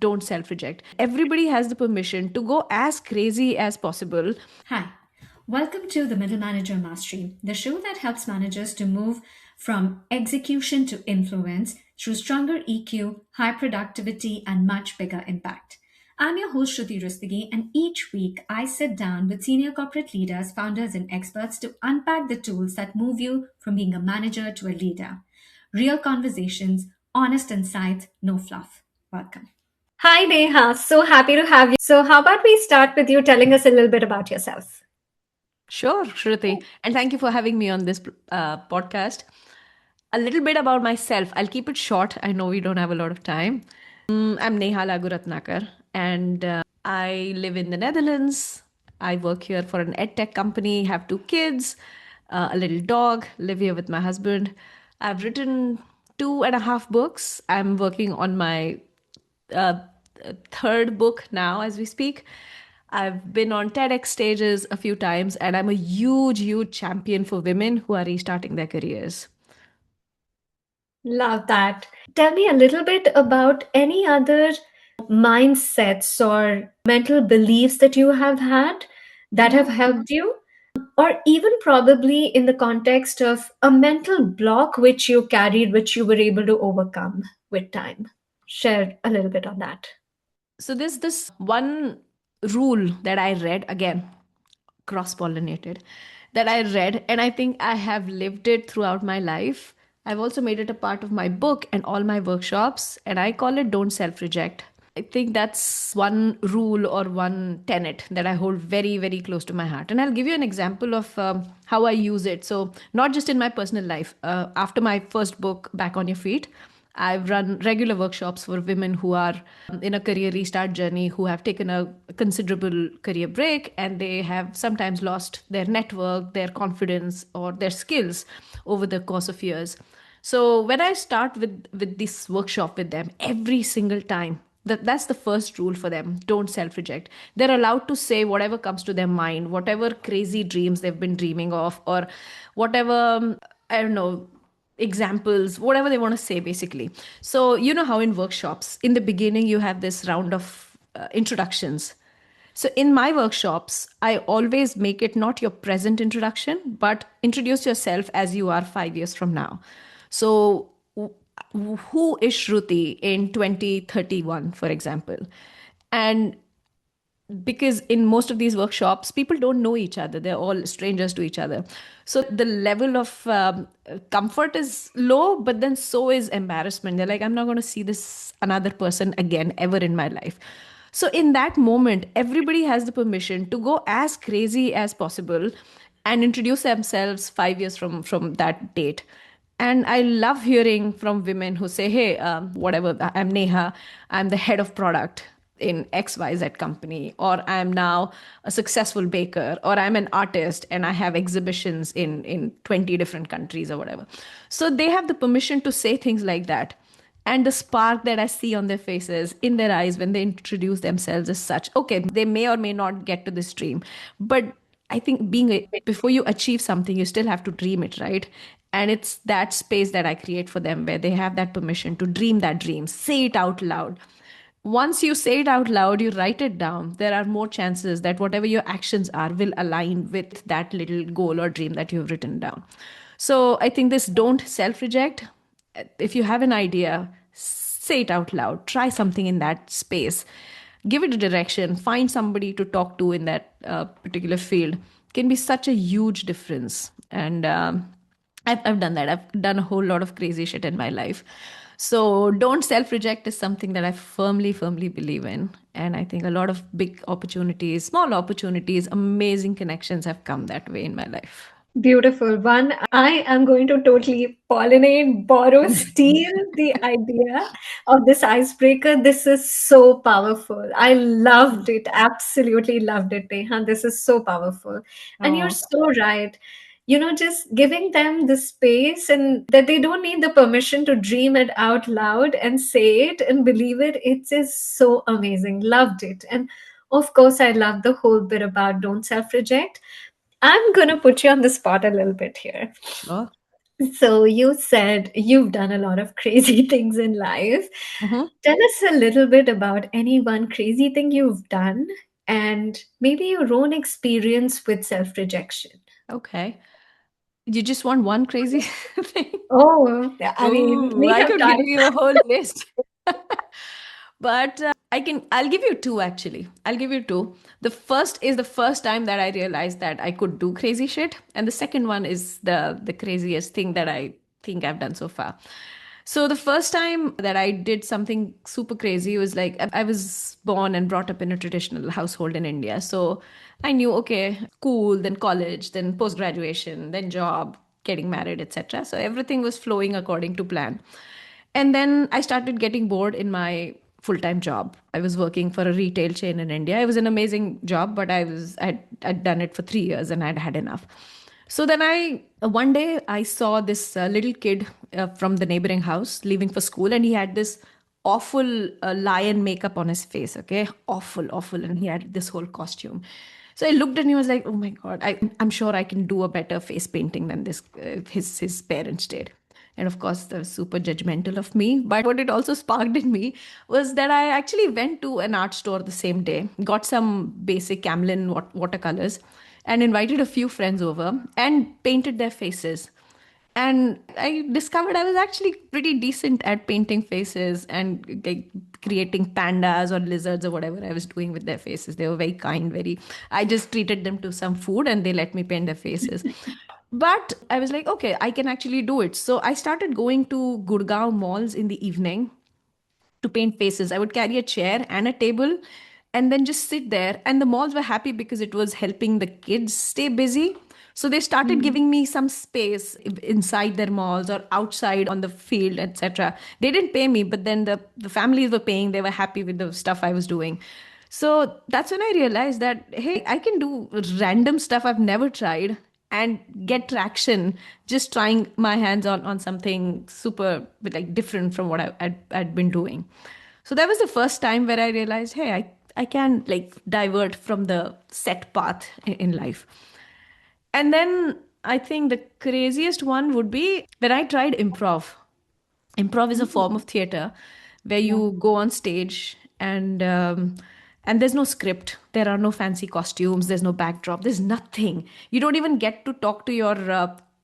don't self reject. Everybody has the permission to go as crazy as possible. Hi, welcome to the Middle Manager Mastery, the show that helps managers to move from execution to influence through stronger EQ, high productivity, and much bigger impact. I'm your host, Shruti Rustagi, and each week I sit down with senior corporate leaders, founders, and experts to unpack the tools that move you from being a manager to a leader. Real conversations, honest insights, no fluff. Welcome. Hi, Neha. So happy to have you. So, how about we start with you telling us a little bit about yourself? Sure, Shruti. And thank you for having me on this podcast. A little bit about myself. I'll keep it short. I know we don't have a lot of time. I'm Neha Laguratnakar, and I live in the Netherlands. I work here for an ed tech company, have two kids, a little dog, live here with my husband. I've written 2.5 books. I'm working on my uh, third book now as we speak. I've been on TEDx stages a few times, and I'm a huge, huge champion for women who are restarting their careers. Love that. Tell me a little bit about any other mindsets or mental beliefs that you have had that have helped you, or even probably in the context of a mental block which you carried, which you were able to overcome with time. Share a little bit on that. So there's this one rule that I read, again, cross pollinated, that I read, and I think I have lived it throughout my life. I've also made it a part of my book and all my workshops, and I call it don't self reject. I think that's one rule or one tenet that I hold very, very close to my heart. And I'll give you an example of how I use it. So, not just in my personal life. After my first book, Back on Your Feet, I've run regular workshops for women who are in a career restart journey, who have taken a considerable career break, and they have sometimes lost their network, their confidence, or their skills over the course of years. So when I start with this workshop with them, every single time, that's the first rule for them: don't self reject. They're allowed to say whatever comes to their mind, whatever crazy dreams they've been dreaming of, or whatever, I don't know, examples, whatever they want to say, basically. So you know how in workshops in the beginning you have this round of introductions. So in my workshops, I always make it not your present introduction, but introduce yourself as you are 5 years from now. So who is Shruti in 2031, for example? And because in most of these workshops, people don't know each other, they're all strangers to each other. So the level of comfort is low, but then so is embarrassment. They're like, I'm not going to see this another person again ever in my life. So in that moment, everybody has the permission to go as crazy as possible and introduce themselves 5 years from that date. And I love hearing from women who say, hey, whatever, I'm Neha, I'm the head of product in XYZ company, or I'm now a successful baker, or I'm an artist and I have exhibitions in 20 different countries or whatever. So they have the permission to say things like that. And the spark that I see on their faces, in their eyes when they introduce themselves is such, okay, they may or may not get to this dream. But I think before you achieve something, you still have to dream it, right? And it's that space that I create for them where they have that permission to dream that dream, say it out loud. Once you say it out loud, you write it down, there are more chances that whatever your actions are will align with that little goal or dream that you've written down. So I think this don't self reject. If you have an idea, say it out loud, try something in that space, give it a direction, find somebody to talk to in that particular field. Can be such a huge difference. And I've done that. I've done a whole lot of crazy shit in my life. So don't self reject is something that I firmly, firmly believe in. And I think a lot of big opportunities, small opportunities, amazing connections have come that way in my life. Beautiful one. I am going to totally pollinate, borrow, steal the idea of this icebreaker. This is so powerful. I loved it. Absolutely loved it, Neha. This is so powerful. And you're Oh, so right. Just giving them the space and that they don't need the permission to dream it out loud and say it and believe it. It is so amazing. Loved it. And of course, I love the whole bit about don't self reject. I'm going to put you on the spot a little bit here. sure. So you said you've done a lot of crazy things in life. Mhm. Tell us a little bit about any one crazy thing you've done and maybe your own experience with self rejection. Okay. You just want one crazy thing? Oh, I mean, Oh, we I have could give time. you a whole list. But I'll give you two actually. I'll give you two. The first is the first time that I realized that I could do crazy shit. And the second one is the craziest thing that I think I've done so far. So the first time that I did something super crazy was like I was born and brought up in a traditional household in India. So I knew, okay, school, then college, then post graduation, then job, getting married, etc. So everything was flowing according to plan. And then I started getting bored in my full-time job. I was working for a retail chain in India. It was an amazing job, but I'd done it for 3 years and I'd had enough. So then I one day I saw this little kid from the neighboring house leaving for school, and he had this awful lion makeup on his face. Okay, awful, awful, and he had this whole costume. So I looked and he was like, "Oh my god, I'm sure I can do a better face painting than this his parents did." And of course, they're super judgmental of me. But what it also sparked in me was that I actually went to an art store the same day, got some basic Camlin watercolors, and invited a few friends over and painted their faces. And I discovered I was actually pretty decent at painting faces and like creating pandas or lizards or whatever I was doing with their faces. They were very kind, very. I just treated them to some food and they let me paint their faces. But I was like, okay, I can actually do it. So I started going to Gurgaon malls in the evening to paint faces. I would carry a chair and a table and then just sit there. And the malls were happy because it was helping the kids stay busy. So they started Mhm. giving me some space inside their malls or outside on the field, etc. They didn't pay me, but then the families were paying. They were happy with the stuff I was doing. So that's when I realized that, hey, I can do random stuff I've never tried and get traction just trying my hands on something super like different from what I'd been doing. So that was the first time where I realized, hey, I can like divert from the set path in life. And then I think the craziest one would be when I tried improv. Improv is a Mhm. form of theater where Yeah. you go on stage and there's no script, there are no fancy costumes, there's no backdrop, there's nothing. You don't even get to talk to your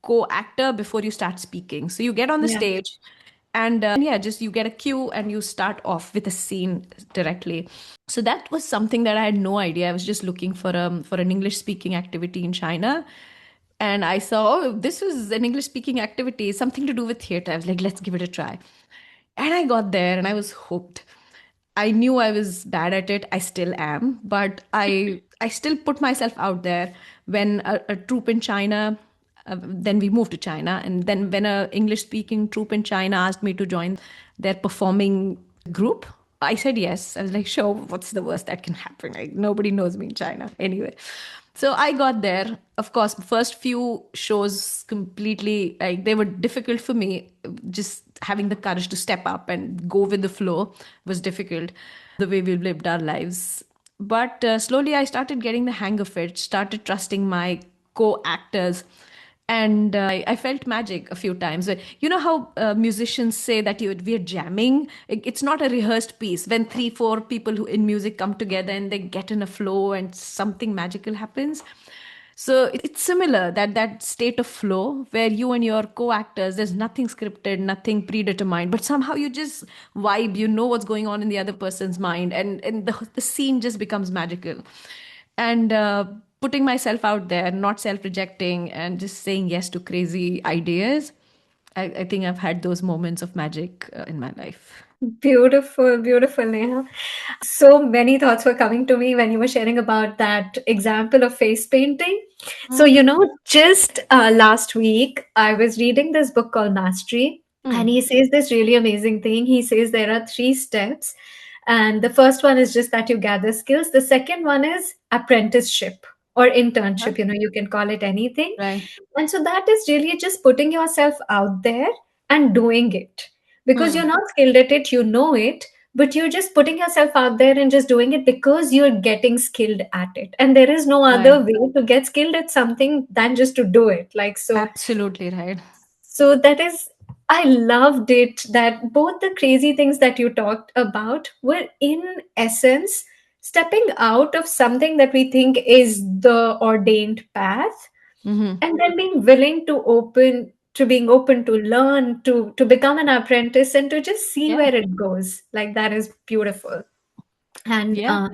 co-actor before you start speaking. So you get on the Yeah. stage and yeah, just you get a cue and you start off with a scene directly. So that was something that I had no idea. I was just looking for an English speaking activity in China, and I saw, oh, this was an English speaking activity, something to do with theater. I was like, let's give it a try. And I got there and I was hooked. I knew I was bad at it. I still am, but I still put myself out there. When a troupe in China, then we moved to China, and then when a English speaking troupe in China asked me to join their performing group, I said yes. I was like, sure, what's the worst that can happen? Like nobody knows me in China anyway. So I got there. Of course, first few shows completely like they were difficult for me. Just having the courage to step up and go with the flow was difficult. The way we lived our lives, but slowly I started getting the hang of it. Started trusting my co-actors, and I felt magic a few times. You know how musicians say that we're jamming? It's not a rehearsed piece. When three, four people who in music come together and they get in a flow and something magical happens. So it's similar, that state of flow where you and your co-actors, there's nothing scripted, nothing predetermined, but somehow you just vibe. You know what's going on in the other person's mind, and the scene just becomes magical. And putting myself out there, not self-rejecting, and just saying yes to crazy ideas. I think I've had those moments of magic in my life. Beautiful, beautiful, Neha. So many thoughts were coming to me when you were sharing about that example of face painting. So, Mm. just last week, I was reading this book called Mastery, and Mm. he says this really amazing thing. He says there are three steps. And the first one is just that you gather skills. The second one is apprenticeship or Huh? internship. You can call it anything. Right. And so that is really just putting yourself out there and doing it because you're Mm. not skilled at it, you know it, but you're just putting yourself out there and just doing it because you're getting skilled at it. And there is no Right. other way to get skilled at something than just to do it. Like, so Absolutely right. So that is, I loved it that both the crazy things that you talked about were in essence stepping out of something that we think is the ordained path, Hmm. and then being open to learn, to become an apprentice and to just see Yeah. where it goes. Like that is beautiful. And Yeah.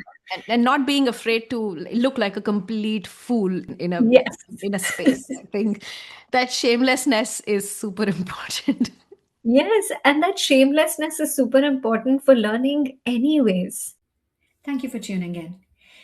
And not being afraid to look like a complete fool yes. in a space. I think that shamelessness is super important. Yes, and that shamelessness is super important for learning anyways. Thank you for tuning in.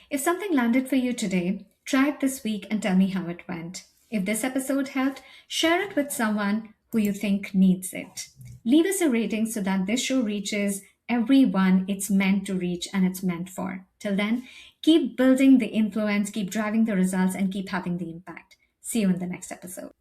If something landed for you today, try it this week and tell me how it went. If this episode helped, share it with someone who you think needs it. Leave us a rating so that this show reaches everyone it's meant to reach and it's meant for. Till then, keep building the influence, keep driving the results, and keep having the impact. See you in the next episode.